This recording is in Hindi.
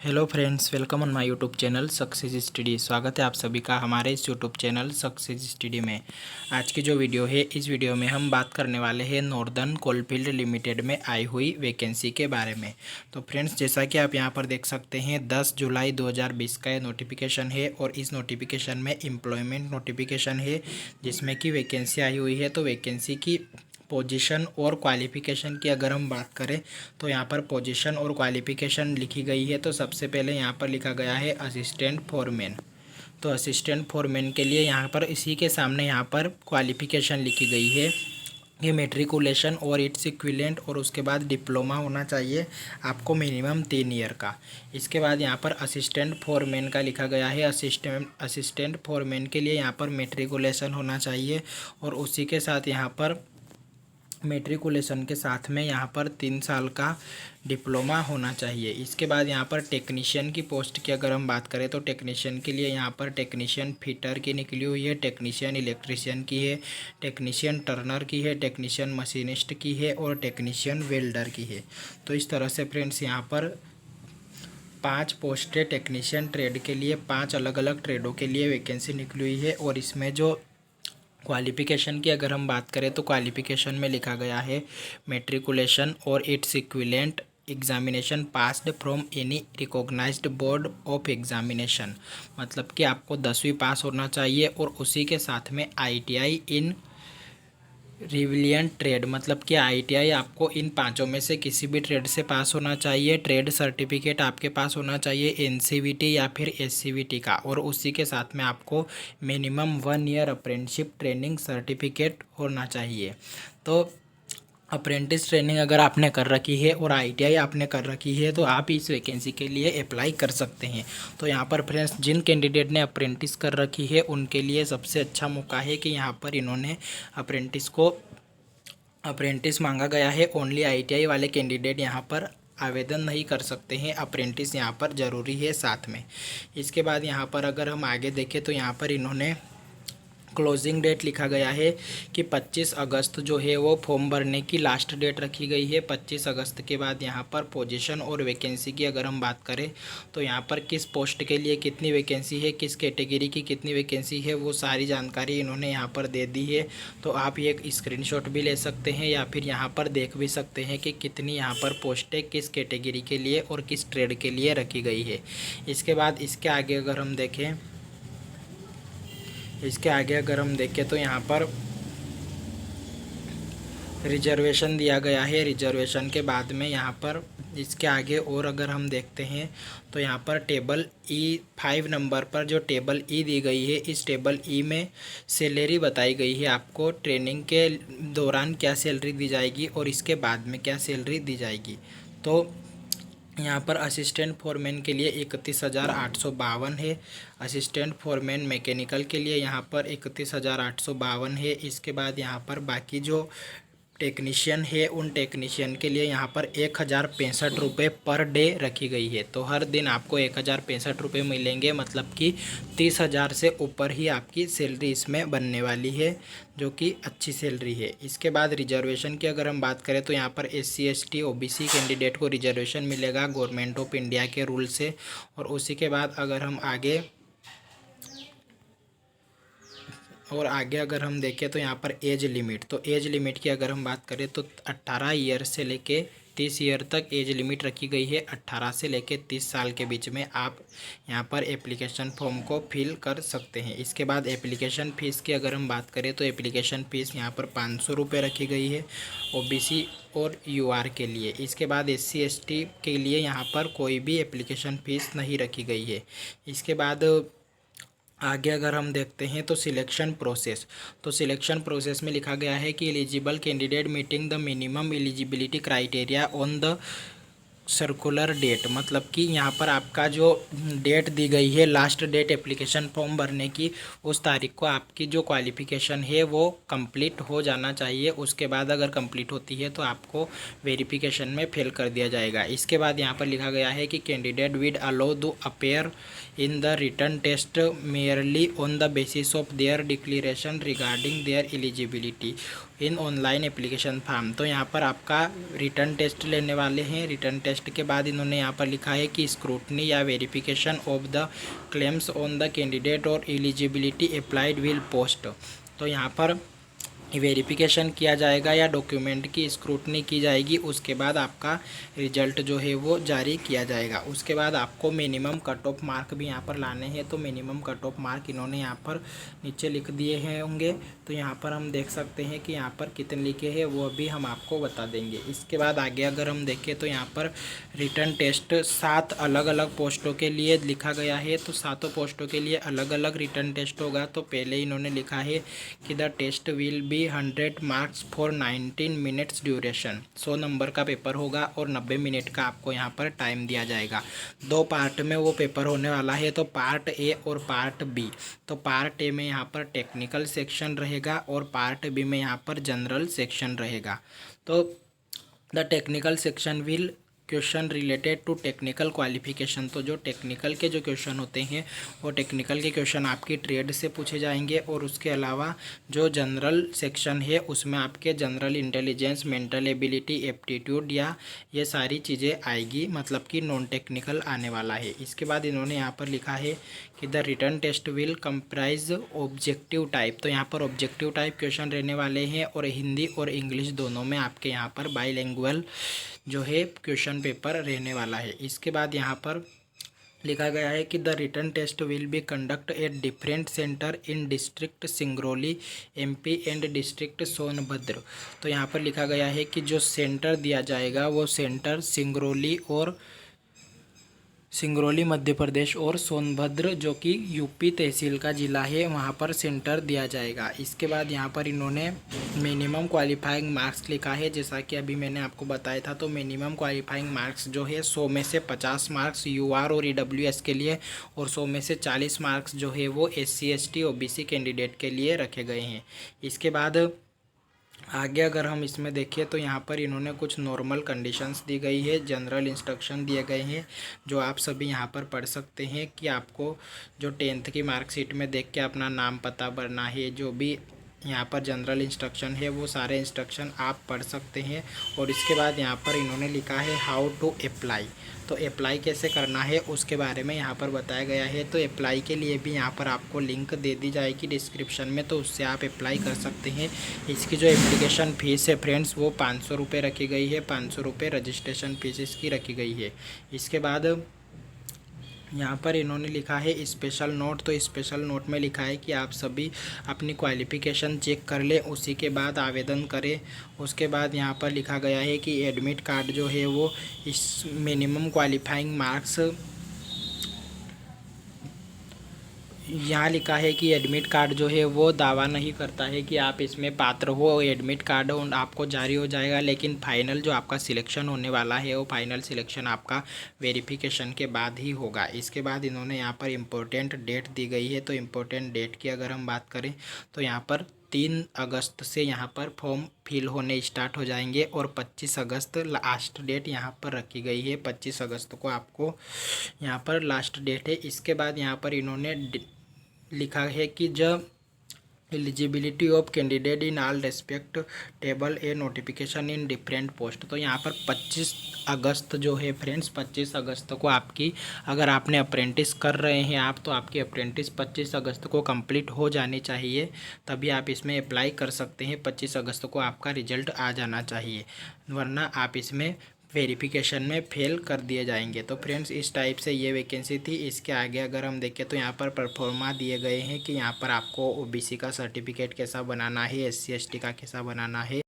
Hello friends, welcome on my YouTube channel success study. स्वागत है आप सभी का हमारे इस यूट्यूब चैनल सक्सेस स्टडी में। आज की जो वीडियो है, इस वीडियो में हम बात करने वाले हैं नॉर्दर्न कोलफील्ड लिमिटेड में आई हुई वैकेंसी के बारे में। तो फ्रेंड्स, जैसा कि आप यहां पर देख सकते हैं, 10 जुलाई 2020 का ये नोटिफिकेशन है और इस नोटिफिकेशन में एम्प्लॉयमेंट नोटिफिकेशन है जिसमें कि वैकेंसी आई हुई है। तो वैकेंसी की पोजीशन और क्वालिफ़िकेशन की अगर हम बात करें तो यहाँ पर पोजीशन और क्वालिफ़िकेशन लिखी गई है। तो सबसे पहले यहाँ पर लिखा गया है असिस्टेंट फोरमैन। तो असिस्टेंट फोरमैन के लिए यहाँ पर इसी के सामने यहाँ पर क्वालिफ़िकेशन लिखी गई है। ये मेट्रिकुलेशन और इट्स इक्विवेलेंट और उसके बाद डिप्लोमा होना चाहिए आपको मिनिमम 3 ईयर का। इसके बाद यहाँ पर असिस्टेंट फोरमैन का लिखा गया है। असिस्टेंट फोरमैन के लिए यहाँ पर मेट्रिकुलेशन होना चाहिए और उसी के साथ यहाँ पर मेट्रिकुलेशन के साथ में यहाँ पर 3 साल का डिप्लोमा होना चाहिए। इसके बाद यहाँ पर टेक्नीशियन की पोस्ट की अगर हम बात करें तो टेक्नीशियन के लिए यहाँ पर टेक्नीशियन फिटर की निकली हुई है, टेक्नीशियन इलेक्ट्रीशियन की है, टेक्नीशियन टर्नर की है, टेक्नीशियन मशीनिस्ट की है और टेक्नीशियन वेल्डर की है। तो इस तरह से फ्रेंड्स यहाँ पर 5 पोस्टें टेक्नीशियन ट्रेड के लिए, 5 अलग अलग ट्रेडों के लिए वैकेंसी निकली हुई है। और इसमें जो क्वालिफ़िकेशन की अगर हम बात करें तो क्वालिफ़िकेशन में लिखा गया है मेट्रिकुलेशन और its equivalent examination passed from any recognised board of examination. मतलब कि आपको 10वीं पास होना चाहिए और उसी के साथ में आईटीआई इन रिविलियंट ट्रेड, मतलब कि आईटीआई आपको इन 5 में से किसी भी ट्रेड से पास होना चाहिए। ट्रेड सर्टिफिकेट आपके पास होना चाहिए एनसीवीटी या फिर एससीवीटी का, और उसी के साथ में आपको minimum 1 year apprenticeship training certificate होना चाहिए। तो अप्रेंटिस ट्रेनिंग अगर आपने कर रखी है और आईटीआई आपने कर रखी है तो आप इस वैकेंसी के लिए अप्लाई कर सकते हैं। तो यहाँ पर फ्रेंड्स, जिन कैंडिडेट ने अप्रेंटिस कर रखी है उनके लिए सबसे अच्छा मौका है कि यहाँ पर इन्होंने अप्रेंटिस मांगा गया है। ओनली आईटीआई वाले कैंडिडेट यहाँ पर आवेदन नहीं कर सकते हैं, अप्रेंटिस यहाँ पर ज़रूरी है साथ में। इसके बाद यहाँ पर अगर हम आगे देखें तो यहाँ पर इन्होंने क्लोजिंग डेट लिखा गया है कि 25 अगस्त जो है वो फॉर्म भरने की लास्ट डेट रखी गई है। 25 अगस्त के बाद यहाँ पर पोजीशन और वैकेंसी की अगर हम बात करें तो यहाँ पर किस पोस्ट के लिए कितनी वैकेंसी है, किस कैटेगरी की कितनी वैकेंसी है, वो सारी जानकारी इन्होंने यहाँ पर दे दी है। तो आप ये एक स्क्रीनशॉट भी ले सकते हैं या फिर यहाँ पर देख भी सकते हैं कि कितनी यहाँ पर पोस्टें किस कैटेगरी के लिए और किस ट्रेड के लिए रखी गई है। इसके बाद इसके आगे अगर हम देखें तो यहाँ पर रिजर्वेशन दिया गया है। रिजर्वेशन के बाद में यहाँ पर इसके आगे और अगर हम देखते हैं तो यहाँ पर टेबल ई 5 नंबर पर जो टेबल ई दी गई है, इस टेबल ई में सैलरी बताई गई है। आपको ट्रेनिंग के दौरान क्या सैलरी दी जाएगी और इसके बाद में क्या सैलरी दी जाएगी। तो यहाँ पर असिस्टेंट फोरमैन के लिए 31,852 है। असिस्टेंट फोरमैन मैकेनिकल के लिए यहाँ पर 31,852 है। इसके बाद यहाँ पर बाकी जो टेक्नीशियन है उन टेक्नीशियन के लिए यहाँ पर 1,065 रुपये पर डे रखी गई है। तो हर दिन आपको 1,065 रुपये मिलेंगे, मतलब कि 30,000 से ऊपर ही आपकी सैलरी इसमें बनने वाली है, जो कि अच्छी सैलरी है। इसके बाद रिजर्वेशन की अगर हम बात करें तो यहाँ पर SC ST OBC कैंडिडेट को रिजर्वेशन मिलेगा गवर्नमेंट ऑफ इंडिया के रूल से। और उसी के बाद अगर हम आगे अगर हम देखें तो यहाँ पर एज लिमिट, तो एज लिमिट की अगर हम बात करें तो 18 ईयर से लेके 30 ईयर तक एज लिमिट रखी गई है। 18 से लेके 30 साल के बीच में आप यहाँ पर एप्लीकेशन फॉर्म को फिल कर सकते हैं। इसके बाद एप्लीकेशन फ़ीस की अगर हम बात करें तो एप्लीकेशन फ़ीस यहाँ पर 500 रुपये रखी गई है OBC और UR के लिए। इसके बाद SC ST के लिए यहाँ पर कोई भी एप्लीकेशन फ़ीस नहीं रखी गई है। इसके बाद आगे अगर हम देखते हैं तो सिलेक्शन प्रोसेस में लिखा गया है कि eligible candidate meeting the minimum eligibility criteria on the circular debt, मतलब कि यहाँ पर आपका जो डेट दी गई है, लास्ट डेट एप्लीकेशन फॉर्म भरने की, उस तारीख को आपकी जो क्वालिफ़िकेशन है वो कंप्लीट हो जाना चाहिए। उसके बाद अगर कंप्लीट होती है तो आपको वेरिफिकेशन में फेल कर दिया जाएगा। इसके बाद यहाँ पर लिखा गया है कि candidate would allow to appear in the written test merely on the basis of their declaration regarding their eligibility. In online application form. तो यहाँ पर आपका रिटर्न टेस्ट लेने वाले हैं। रिटर्न टेस्ट के बाद इन्होंने यहाँ पर लिखा है कि स्क्रूटनी या verification of the claims on the candidate और एलिजिबिलिटी अप्लाइड विल पोस्ट। तो यहाँ पर वेरिफिकेशन किया जाएगा या डॉक्यूमेंट की स्क्रूटनी की जाएगी, उसके बाद आपका रिजल्ट जो है वो जारी किया जाएगा। उसके बाद आपको मिनिमम कट ऑफ मार्क भी यहाँ पर लाने हैं। तो मिनिमम कट ऑफ मार्क इन्होंने यहाँ पर नीचे लिख दिए हैं होंगे। तो यहाँ पर हम देख सकते हैं कि यहाँ पर कितने लिखे हैं वो भी हम आपको बता देंगे। इसके बाद आगे अगर हम देखें तो यहाँ पर रिटर्न टेस्ट 7 अलग अलग पोस्टों के लिए लिखा गया है। तो 7 पोस्टों के लिए अलग अलग रिटर्न टेस्ट होगा। तो पहले इन्होंने लिखा है कि the test will be 100 marks for 19 minutes duration. 100 number का पेपर होगा और 90 मिनट का आपको यहाँ पर टाइम दिया जाएगा। 2 पार्ट में वो पेपर होने वाला है, तो पार्ट ए और पार्ट बी। तो पार्ट ए में यहाँ पर टेक्निकल सेक्शन रहेगा और पार्ट बी में यहाँ पर जनरल सेक्शन रहेगा। तो the technical section will question related to technical qualification. तो जो टेक्निकल के जो क्वेश्चन होते हैं वो टेक्निकल के क्वेश्चन आपकी ट्रेड से पूछे जाएंगे। और उसके अलावा जो जनरल सेक्शन है उसमें आपके general intelligence, mental ability, aptitude या ये सारी चीज़ें आएगी, मतलब कि नॉन टेक्निकल आने वाला है। इसके बाद इन्होंने यहाँ पर लिखा है कि the written test will comprise objective type. तो यहाँ पर ऑब्जेक्टिव टाइप क्वेश्चन रहने वाले हैं और हिंदी और इंग्लिश दोनों में आपके यहाँ पर बाईलैंग्वेज जो है क्वेश्चन पेपर रहने वाला है। इसके बाद यहाँ पर लिखा गया है कि the written test will be conduct at different centre in district Singrauli MP and district Sonbhadra. तो यहाँ पर लिखा गया है कि जो सेंटर दिया जाएगा वो सेंटर सिंगरौली मध्य प्रदेश और सोनभद्र जो कि यूपी तहसील का ज़िला है वहाँ पर सेंटर दिया जाएगा। इसके बाद यहाँ पर इन्होंने मिनिमम क्वालिफाइंग मार्क्स लिखा है, जैसा कि अभी मैंने आपको बताया था। तो मिनिमम क्वालिफाइंग मार्क्स जो है 100 में से 50 मार्क्स यूआर और ईडब्ल्यूएस के लिए और 100 में से 40 मार्क्स जो है वो एससी एसटी ओबीसी कैंडिडेट के लिए रखे गए हैं। इसके बाद आगे अगर हम इसमें देखें तो यहाँ पर इन्होंने कुछ नॉर्मल कंडीशंस दी गई है, जनरल इंस्ट्रक्शन दिए गए हैं जो आप सभी यहाँ पर पढ़ सकते हैं कि आपको जो 10th की मार्कशीट में देख के अपना नाम पता भरना है। जो भी यहाँ पर जनरल इंस्ट्रक्शन है वो सारे इंस्ट्रक्शन आप पढ़ सकते हैं। और इसके बाद यहाँ पर इन्होंने लिखा है हाउ टू अप्लाई। तो अप्लाई कैसे करना है उसके बारे में यहाँ पर बताया गया है। तो अप्लाई के लिए भी यहाँ पर आपको लिंक दे दी जाएगी डिस्क्रिप्शन में, तो उससे आप अप्लाई कर सकते हैं। इसकी जो एप्लीकेशन फ़ीस है फ्रेंड्स वो 500 रुपये रखी गई है। 500 रुपये रजिस्ट्रेशन फीस इसकी रखी गई है। इसके बाद यहाँ पर इन्होंने लिखा है स्पेशल नोट। तो स्पेशल नोट में लिखा है कि आप सभी अपनी क्वालिफ़िकेशन चेक कर लें, उसी के बाद आवेदन करें। उसके बाद यहाँ पर लिखा गया है कि एडमिट कार्ड जो है वो इस मिनिमम क्वालिफाइंग मार्क्स, यहाँ लिखा है कि एडमिट कार्ड जो है वो दावा नहीं करता है कि आप इसमें पात्र हो। एडमिट कार्ड आपको जारी हो जाएगा, लेकिन फाइनल जो आपका सिलेक्शन होने वाला है वो फाइनल सिलेक्शन आपका वेरिफिकेशन के बाद ही होगा। इसके बाद इन्होंने यहाँ पर इम्पोर्टेंट डेट दी गई है। तो इम्पोर्टेंट डेट की अगर हम बात करें तो यहाँ पर 3 अगस्त से यहाँ पर फॉर्म फिल होने स्टार्ट हो जाएंगे और 25 अगस्त लास्ट डेट यहाँ पर रखी गई है। 25 अगस्त को आपको यहाँ पर लास्ट डेट है। इसके बाद यहाँ पर इन्होंने लिखा है कि जब eligibility of candidate in all respect table A notification in different post. तो यहाँ पर 25 अगस्त जो है फ्रेंड्स, 25 अगस्त को आपकी, अगर आपने अप्रेंटिस कर रहे हैं आप, तो आपकी अप्रेंटिस 25 अगस्त को कंप्लीट हो जानी चाहिए, तभी आप इसमें अप्लाई कर सकते हैं। 25 अगस्त को आपका रिजल्ट आ जाना चाहिए, वरना आप इसमें वेरिफिकेशन में फेल कर दिए जाएंगे। तो फ्रेंड्स इस टाइप से ये वैकेंसी थी। इसके आगे अगर हम देखें तो यहाँ पर परफॉर्मा दिए गए हैं कि यहाँ पर आपको ओबीसी का सर्टिफिकेट कैसा बनाना है, एससी एसटी का कैसा बनाना है।